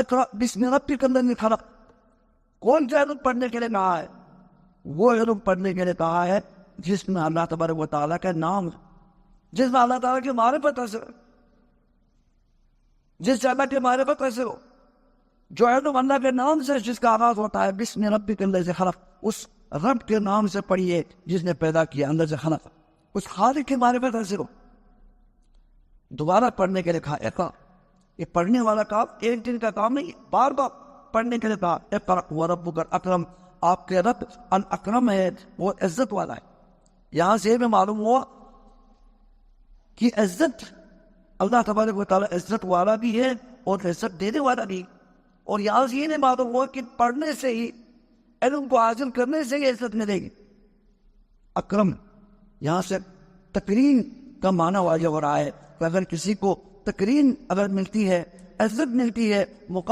اقرأ بسم ربک الذی خلق. کون سا علم پڑھنے کے لیے کہا ہے؟ وہ علم پڑھنے کے لیے کہا ہے جس میں اللہ تبارک و تعالیٰ کا نام ہے، جس میں اللہ تعالیٰ کی معرفت حاصل ہو، جس سے اللہ کی معرفت حاصل ہو. جو علم اللہ کے نام سے جس کا آغاز ہوتا ہے بسم ربک الذی خلق، اس رب کے نام سے پڑھیے جس نے پیدا کیا، اندر سے خلق، اس خالق کی معرفت حاصل ہو. دوبارہ پڑھنے کے لیے کہا اقرأ. یہ پڑھنے والا کام ایک دن کا کام نہیں، بار بار پڑھنے کے لیے کہا اقرأ وربک الاکرم. آپ کے رب الاکرم ہے، وہ عزت والا ہے. یہاں سے بھی معلوم ہوا کہ عزت اللہ تبارک و تعالیٰ عزت والا بھی ہے اور عزت دینے والا بھی. اور یہاں سے یہ نہیں معلوم ہوا کہ پڑھنے سے ہی، علم کو حاصل کرنے سے ہی عزت ملے گی. اکرم یہاں سے تکریم کا معنی واضح ہو رہا ہے کہ اگر کسی کو تکریم اگر ملتی ہے، عزت ملتی ہے، مقام